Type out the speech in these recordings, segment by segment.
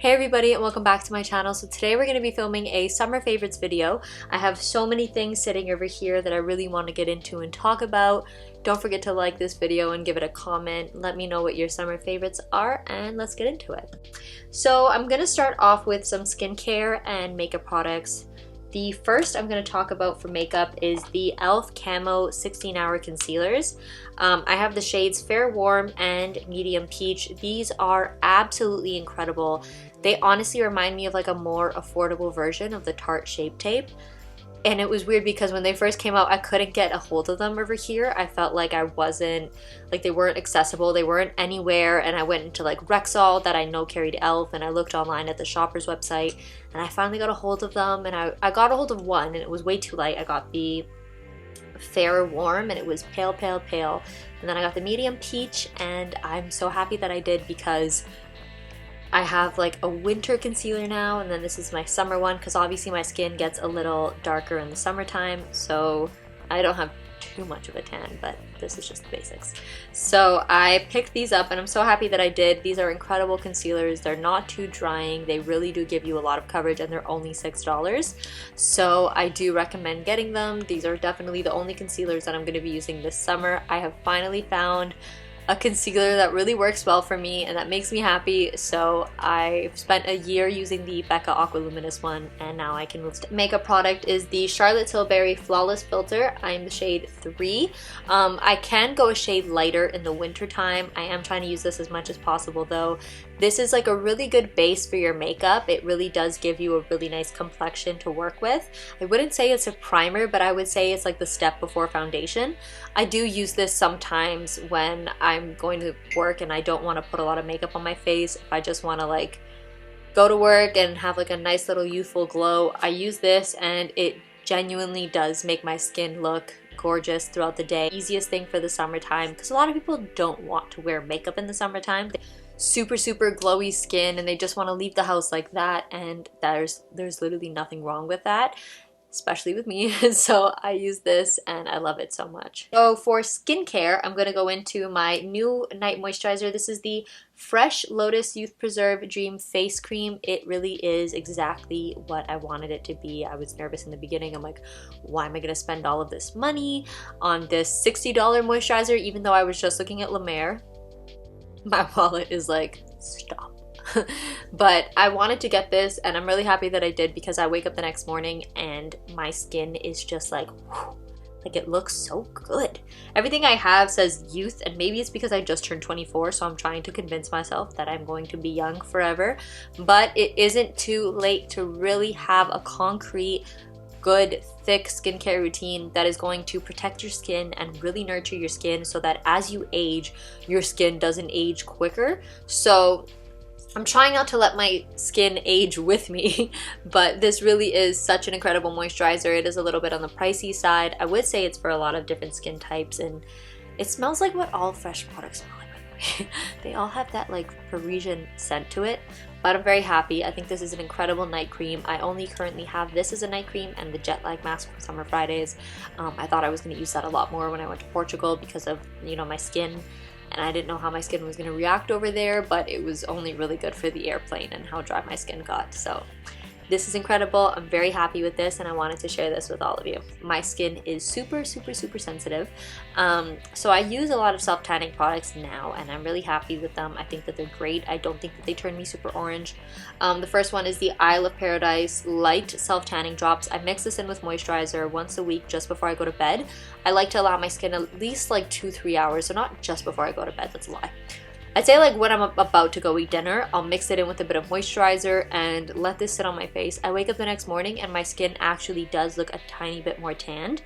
Hey everybody and welcome back to my channel. So today we're going to be filming a summer favorites video. I have so many things sitting over here that I really want to get into and talk about. Don't forget to like this video and give it a comment. Let me know what your summer favorites are and let's get into it. So I'm going to start off with some skincare and makeup products. The first I'm going to talk about for makeup is the e.l.f. Camo 16-Hour Concealers. I have the shades Fair Warm and Medium Peach. These are absolutely incredible. They honestly remind me of like a more affordable version of the Tarte Shape Tape. And it was weird because when they first came out, I couldn't get a hold of them over here. I felt like I wasn't, like they weren't accessible, they weren't anywhere, and I went into like Rexall that I know carried e.l.f. and I looked online at the Shoppers website and I finally got a hold of them, and I got a hold of one and it was way too light. I got the Fair Warm and it was pale, pale, pale. And then I got the Medium Peach and I'm so happy that I did because I have like a winter concealer now, and then this is my summer one because obviously my skin gets a little darker in the summertime, so I don't have too much of a tan, but this is just the basics. So I picked these up and I'm so happy that I did. These are incredible concealers. They're not too drying. They really do give you a lot of coverage and they're only $6. So I do recommend getting them. These are definitely the only concealers that I'm going to be using this summer. I have finally found a concealer that really works well for me and that makes me happy. So I've spent a year using the Becca Aqualuminous one and now I can move to makeup product is the Charlotte Tilbury Flawless Filter. I'm the shade 3. I can go a shade lighter in the winter time. I am trying to use this as much as possible though. This is like a really good base for your makeup. It really does give you a really nice complexion to work with. I wouldn't say it's a primer, but I would say it's like the step before foundation. I do use this sometimes when I'm going to work and I don't want to put a lot of makeup on my face. If I just want to like go to work and have like a nice little youthful glow, I use this and it genuinely does make my skin look gorgeous throughout the day. Easiest thing for the summertime because a lot of people don't want to wear makeup in the summertime. Super glowy skin and they just want to leave the house like that, and there's literally nothing wrong with that, especially with me. So I use this and I love it so much. So for skincare, I'm going to go into my new night moisturizer. This is the Fresh Lotus Youth Preserve Dream Face Cream. It really is exactly what I wanted it to be. I was nervous in the beginning. I'm like, why am I going to spend all of this money on this $60 moisturizer even though I was just looking at La Mer? My wallet is like, stop. But I wanted to get this and I'm really happy that I did because I wake up the next morning and my skin is just like, whew, like it looks so good. Everything I have says youth, and maybe it's because I just turned 24, so I'm trying to convince myself that I'm going to be young forever. But it isn't too late to really have a concrete, good, thick skincare routine that is going to protect your skin and really nurture your skin so that as you age, your skin doesn't age quicker. So I'm trying not to let my skin age with me, but this really is such an incredible moisturizer. It is a little bit on the pricey side. I would say it's for a lot of different skin types, and it smells like what all fresh products smell like, by the way. They all have that like Parisian scent to it, but I'm very happy. I think this is an incredible night cream. I only currently have this as a night cream and the Jet Lag Mask from Summer Fridays. I thought I was going to use that a lot more when I went to Portugal because of, you know, my skin. And I didn't know how my skin was going to react over there, but it was only really good for the airplane and how dry my skin got. So this is incredible. I'm very happy with this and I wanted to share this with all of you. My skin is super sensitive. So I use a lot of self-tanning products now and I'm really happy with them. I think that they're great. I don't think that they turn me super orange. The first one is the Isle of Paradise Light Self-Tanning Drops. I mix this in with moisturizer once a week just before I go to bed. I like to allow my skin at least like 2-3 hours, so not just before I go to bed, that's a lie. I'd say like when I'm about to go eat dinner, I'll mix it in with a bit of moisturizer and let this sit on my face. I wake up the next morning and my skin actually does look a tiny bit more tanned.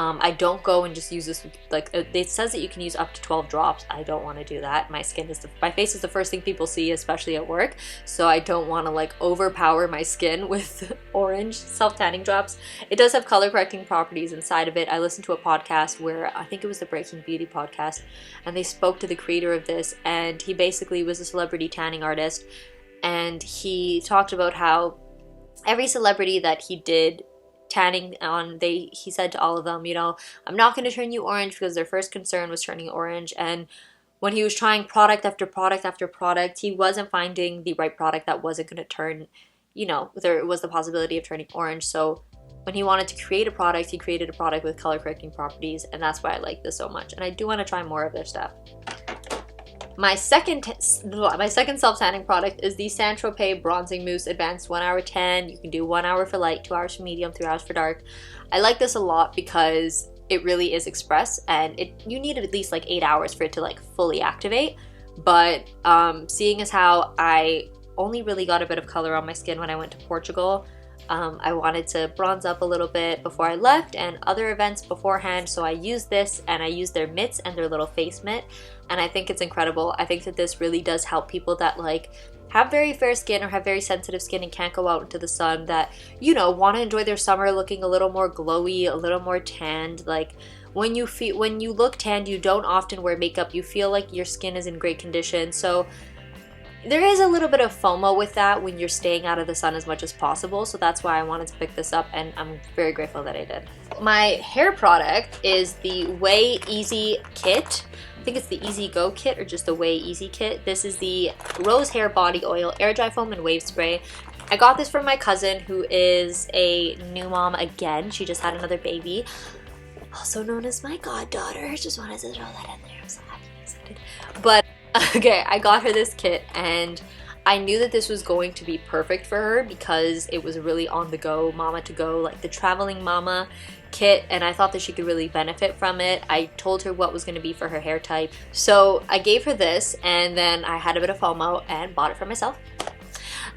I don't go and just use this, like it says that you can use up to 12 drops. I don't want to do that. My face is the first thing people see, especially at work. So I don't want to like overpower my skin with orange self-tanning drops. It does have color correcting properties inside of it. I listened to a podcast where I think it was the Breaking Beauty podcast, and they spoke to the creator of this, and he basically was a celebrity tanning artist, and he talked about how every celebrity that he did tanning on, he said to all of them, you know, I'm not going to turn you orange, because their first concern was turning orange. And when he was trying product after product after product, he wasn't finding the right product that wasn't going to turn, you know, there was the possibility of turning orange. So when he wanted to create a product, he created a product with color correcting properties, and that's why I like this so much. And I do want to try more of their stuff. My second self-tanning product is the Saint Tropez Bronzing Mousse Advanced 1 Hour Tan. You can do 1 hour for light, 2 hours for medium, 3 hours for dark. I like this a lot because it really is express, and you need at least like 8 hours for it to like fully activate. But seeing as how I only really got a bit of color on my skin when I went to Portugal, I wanted to bronze up a little bit before I left and other events beforehand, so I used this, and I used their mitts and their little face mitt, and I think it's incredible. I think that this really does help people that like have very fair skin or have very sensitive skin and can't go out into the sun, that, you know, want to enjoy their summer looking a little more glowy, a little more tanned. Like when you look tanned, you don't often wear makeup. You feel like your skin is in great condition. So there is a little bit of FOMO with that when you're staying out of the sun as much as possible, so that's why I wanted to pick this up, and I'm very grateful that I did. My hair product is the Way Easy Kit. I think it's the Easy Go Kit or just the Way Easy Kit. This is the Rose Hair Body Oil, Air Dry Foam, and Wave Spray. I got this from my cousin, who is a new mom again. She just had another baby, also known as my goddaughter. Just wanted to throw that in there. I'm so happy and excited. But okay, I got her this kit, and I knew that this was going to be perfect for her because it was really on the go, mama to go, like the traveling mama kit, and I thought that she could really benefit from it. I told her what was going to be for her hair type, so I gave her this, and then I had a bit of FOMO and bought it for myself.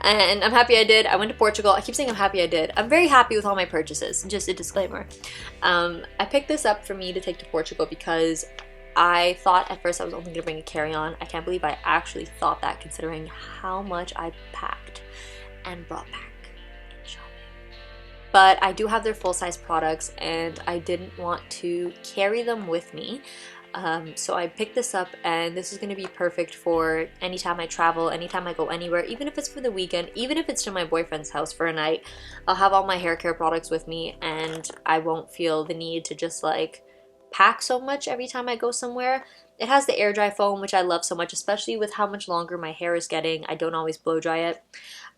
And I'm happy I did. I went to Portugal. I keep saying I'm happy I did. I'm very happy with all my purchases, just a disclaimer. I picked this up for me to take to Portugal because I thought at first I was only going to bring a carry-on. I can't believe I actually thought that, considering how much I packed and brought back in shopping. But I do have their full-size products, and I didn't want to carry them with me. So I picked this up, and this is going to be perfect for anytime I travel, anytime I go anywhere, even if it's for the weekend, even if it's to my boyfriend's house for a night. I'll have all my hair care products with me, and I won't feel the need to just like pack so much every time I go somewhere. It has the air dry foam, which I love so much, especially with how much longer my hair is getting. I don't always blow dry it.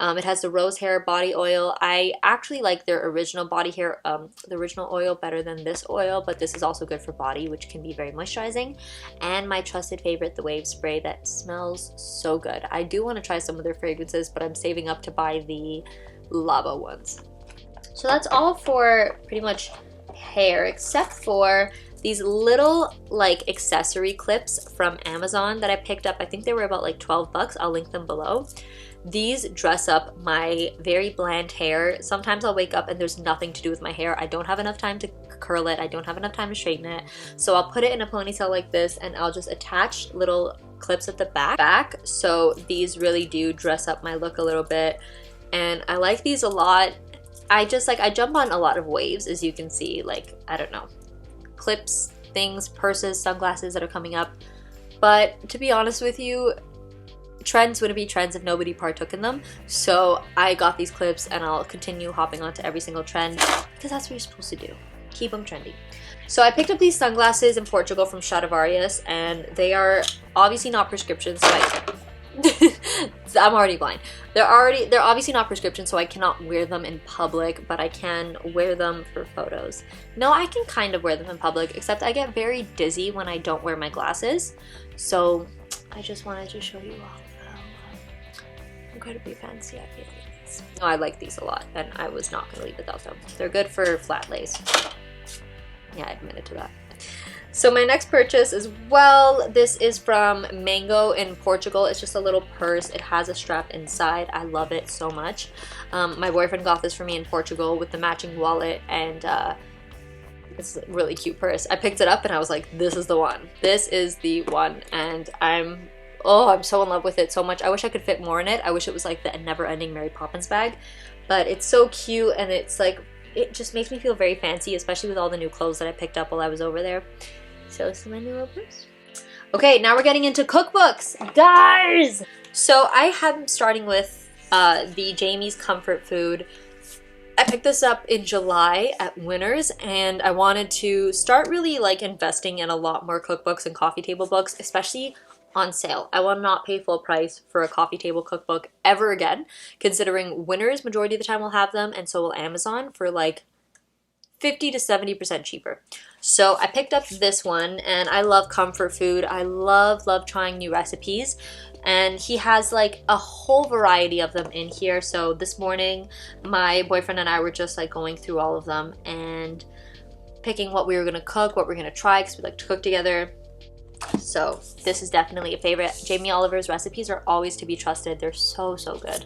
It has the rose hair body oil. I actually like their original the original oil better than this oil, but this is also good for body, which can be very moisturizing. And my trusted favorite, the Wave Spray, that smells so good. I do want to try some of their fragrances, but I'm saving up to buy the lava ones. So that's all for pretty much hair, except for these little like accessory clips from Amazon that I picked up. I think they were about like 12 bucks. I'll link them below. These dress up my very bland hair. Sometimes I'll wake up and there's nothing to do with my hair. I don't have enough time to curl it. I don't have enough time to straighten it. So I'll put it in a ponytail like this, and I'll just attach little clips at the back. So these really do dress up my look a little bit, and I like these a lot. I jump on a lot of waves, as you can see, like, I don't know, clips, things, purses, sunglasses that are coming up. But to be honest with you, trends wouldn't be trends if nobody partook in them. So I got these clips, and I'll continue hopping onto every single trend because that's what you're supposed to do. Keep them trendy. So I picked up these sunglasses in Portugal from Stradivarius, and they are obviously not prescription, so I'm already blind. They're obviously not prescription, so I cannot wear them in public, but I can wear them for photos. No, I can kind of wear them in public, except I get very dizzy when I don't wear my glasses. So I just wanted to show you all how incredibly fancy I feel with these. No, I like these a lot, and I was not going to leave without them. They're good for flat lays. Yeah, I admitted to that. So my next purchase as well, this is from Mango in Portugal. It's just a little purse. It has a strap inside. I love it so much. My boyfriend got this for me in Portugal with the matching wallet, and it's a really cute purse. I picked it up and I was like, this is the one. This is the one, and I'm so in love with it so much. I wish I could fit more in it. I wish it was like the never-ending Mary Poppins bag, but it's so cute, and it's like, it just makes me feel very fancy, especially with all the new clothes that I picked up while I was over there. So this is my new little purse. Okay, now we're getting into cookbooks, guys! So I am starting with the Jamie's Comfort Food. I picked this up in July at Winners, and I wanted to start really like investing in a lot more cookbooks and coffee table books, especially on sale. I will not pay full price for a coffee table cookbook ever again, considering Winners majority of the time will have them, and so will Amazon for like 50 to 70% cheaper. So I picked up this one, and I love comfort food. I love trying new recipes, and he has like a whole variety of them in here. So this morning my boyfriend and I were just like going through all of them and picking what we were gonna cook, what we're gonna try, because we like to cook together. So this is definitely a favorite. Jamie Oliver's recipes are always to be trusted. They're so good.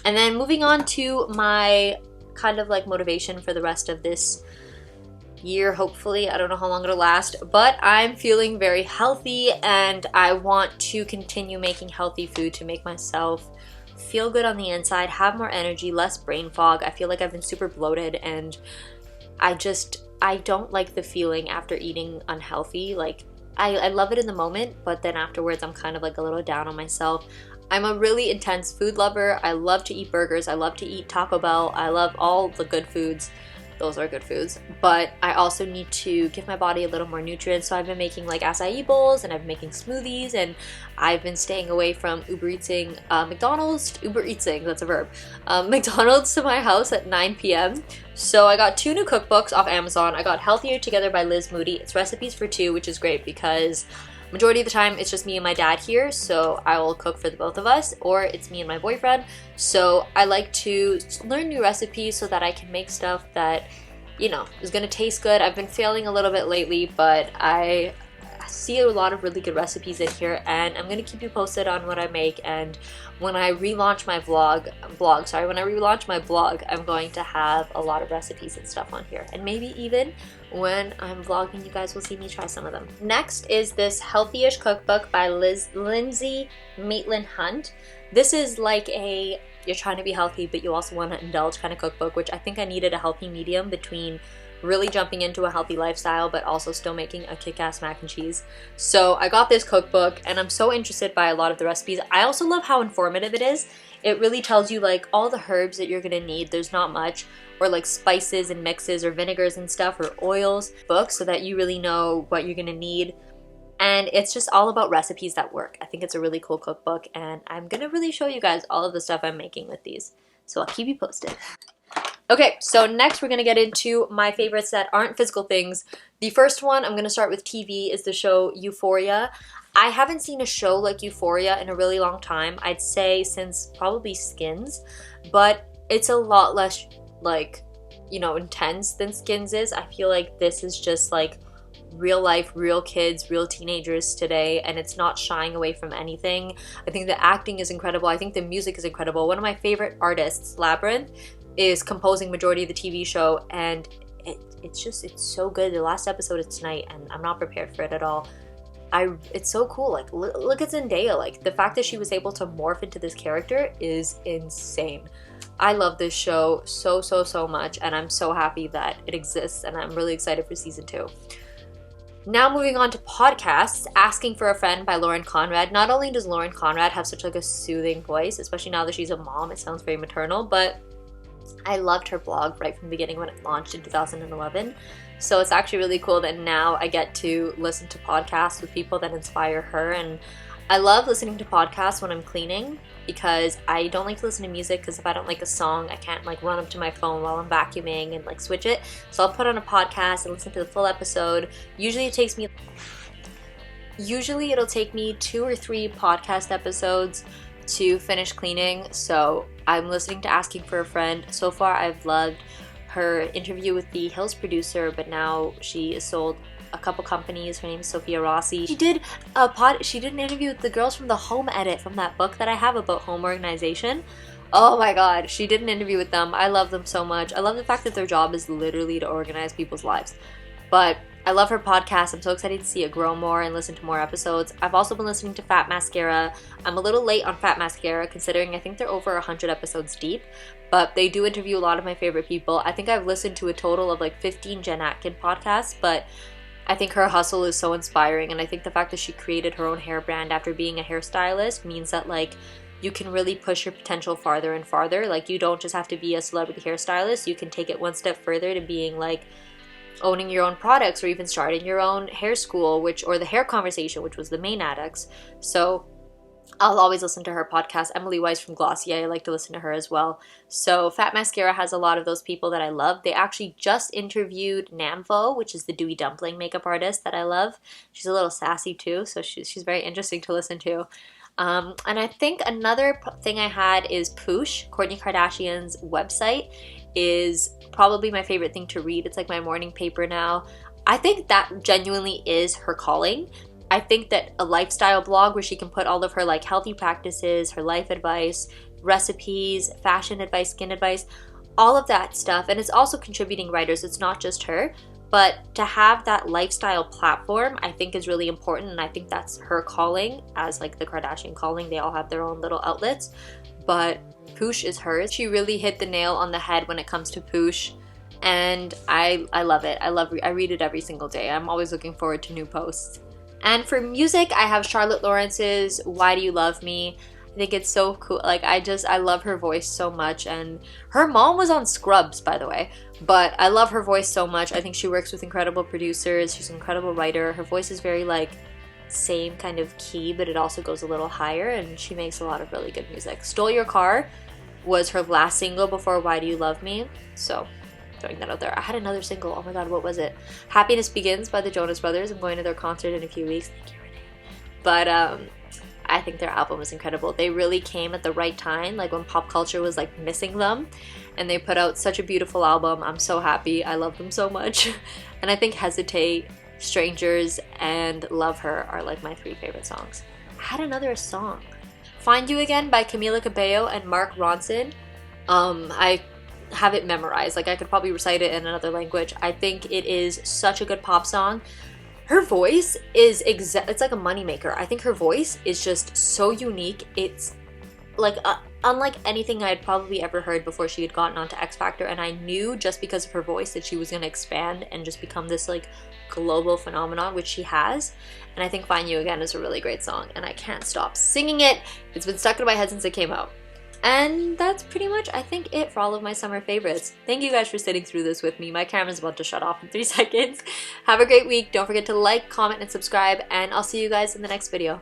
And then moving on to my kind of like motivation for the rest of this year, hopefully. I don't know how long it'll last, but I'm feeling very healthy and I want to continue making healthy food to make myself feel good on the inside, have more energy, less brain fog. I feel like I've been super bloated, and I don't like the feeling after eating unhealthy. Like I love it in the moment, but then afterwards I'm kind of like a little down on myself. I'm a really intense food lover. I love to eat burgers. I love to eat Taco Bell. I love all the good foods. Those are good foods. But I also need to give my body a little more nutrients. So I've been making like acai bowls, and I've been making smoothies, and I've been staying away from Uber Eatsing, that's a verb, McDonald's to my house at 9 p.m. So I got 2 new cookbooks off Amazon. I got Healthier Together by Liz Moody. It's recipes for 2, which is great because majority of the time it's just me and my dad here, so I will cook for the both of us, or it's me and my boyfriend. So I like to learn new recipes so that I can make stuff that, you know, is gonna taste good. I've been failing a little bit lately, but I see a lot of really good recipes in here, and I'm gonna keep you posted on what I make. And when I relaunch my when I relaunch my blog, I'm going to have a lot of recipes and stuff on here, and maybe even when I'm vlogging, you guys will see me try some of them. Next is this Healthy-ish cookbook by Lindsay Maitland-Hunt. This is like you're trying to be healthy, but you also want to indulge kind of cookbook, which I think I needed a healthy medium between really jumping into a healthy lifestyle, but also still making a kick-ass mac and cheese. So I got this cookbook, and I'm so interested by a lot of the recipes. I also love how informative it is. It really tells you like all the herbs that you're gonna need. There's not much, or like spices and mixes or vinegars and stuff, or oils books, so that you really know what you're gonna need. And it's just all about recipes that work. I think it's a really cool cookbook, and I'm gonna really show you guys all of the stuff I'm making with these. So I'll keep you posted. Okay, so next we're gonna get into my favorites that aren't physical things. The first one, I'm gonna start with TV, is the show Euphoria. I haven't seen a show like Euphoria in a really long time. I'd say since probably Skins, but it's a lot less like, you know, intense than Skins is. I feel like this is just like real life, real kids, real teenagers today, and it's not shying away from anything. I think the acting is incredible. I think the music is incredible. One of my favorite artists, Labrinth, is composing majority of the TV show, and it's so good. The last episode is tonight, and I'm not prepared for it at all. It's so cool. Like look at Zendaya. Like the fact that she was able to morph into this character is insane. I love this show so much, and I'm so happy that it exists, and I'm really excited for season 2. Now moving on to podcasts, Asking for a Friend by Lauren Conrad. Not only does Lauren Conrad have such like a soothing voice, especially now that she's a mom, it sounds very maternal, but I loved her blog right from the beginning when it launched in 2011. So it's actually really cool that now I get to listen to podcasts with people that inspire her. And I love listening to podcasts when I'm cleaning, because I don't like to listen to music, because if I don't like a song, I can't like run up to my phone while I'm vacuuming and like switch it. So I'll put on a podcast and listen to the full episode. Usually it'll take me 2 or 3 podcast episodes to finish cleaning. So I'm listening to Asking for a Friend. So far I've loved her interview with the Hills producer, but now she is sold a couple companies. Her name is Sophia Rossi. She did an interview with the girls from the Home Edit, from that book that I have about home organization. Oh my god, she did an interview with them. I love them so much. I love the fact that their job is literally to organize people's lives. But I love her podcast. I'm so excited to see it grow more and listen to more episodes. I've also been listening to Fat Mascara. I'm a little late on Fat Mascara, considering I think they're over 100 episodes deep, but they do interview a lot of my favorite people. I think I've listened to a total of like 15 Jen Atkin podcasts, but I think her hustle is so inspiring, and I think the fact that she created her own hair brand after being a hairstylist means that like you can really push your potential farther and farther. Like you don't just have to be a celebrity hairstylist, you can take it one step further to being like owning your own products, or even starting your own hair school, or the Hair Conversation, which was the main Addicts. So I'll always listen to her podcast. Emily Weiss from Glossier, I like to listen to her as well. So Fat Mascara has a lot of those people that I love. They actually just interviewed Namvo, which is the Dewy Dumpling makeup artist that I love. She's a little sassy too, so she's very interesting to listen to. And I think another thing I had is Poosh, Kourtney Kardashian's website, is probably my favorite thing to read. It's like my morning paper now. I think that genuinely is her calling. I think that a lifestyle blog where she can put all of her like healthy practices, her life advice, recipes, fashion advice, skin advice, all of that stuff. And it's also contributing writers. It's not just her. But to have that lifestyle platform, I think is really important. And I think that's her calling, as like the Kardashian calling. They all have their own little outlets. But Poosh is hers. She really hit the nail on the head when it comes to Poosh. And I love it. I read it every single day. I'm always looking forward to new posts. And for music, I have Charlotte Lawrence's Why Do You Love Me? I think it's so cool. Like, I love her voice so much. And her mom was on Scrubs, by the way. But I love her voice so much. I think she works with incredible producers. She's an incredible writer. Her voice is very, like, same kind of key, but it also goes a little higher. And she makes a lot of really good music. Stole Your Car was her last single before Why Do You Love Me? So throwing that out there. I had another single. Oh my god, what was it? Happiness Begins by the Jonas Brothers. I'm going to their concert in a few weeks. Thank you, Renee. But I think their album was incredible. They really came at the right time, like when pop culture was like missing them, and they put out such a beautiful album. I'm so happy. I love them so much. And I think Hesitate, Strangers, and Love Her are like my 3 favorite songs. I had another song. Find You Again by Camila Cabello and Mark Ronson. I have it memorized. Like, I could probably recite it in another language. I think it is such a good pop song. Her voice is it's like a moneymaker. I think her voice is just so unique. It's like unlike anything I had probably ever heard before she had gotten onto X Factor, and I knew just because of her voice that she was going to expand and just become this like global phenomenon, which she has. And I think Find You Again is a really great song, and I can't stop singing it. It's been stuck in my head since it came out. And that's pretty much, I think, it for all of my summer favorites. Thank you guys for sitting through this with me. My camera's about to shut off in 3 seconds. Have a great week. Don't forget to like, comment, and subscribe, and I'll see you guys in the next video.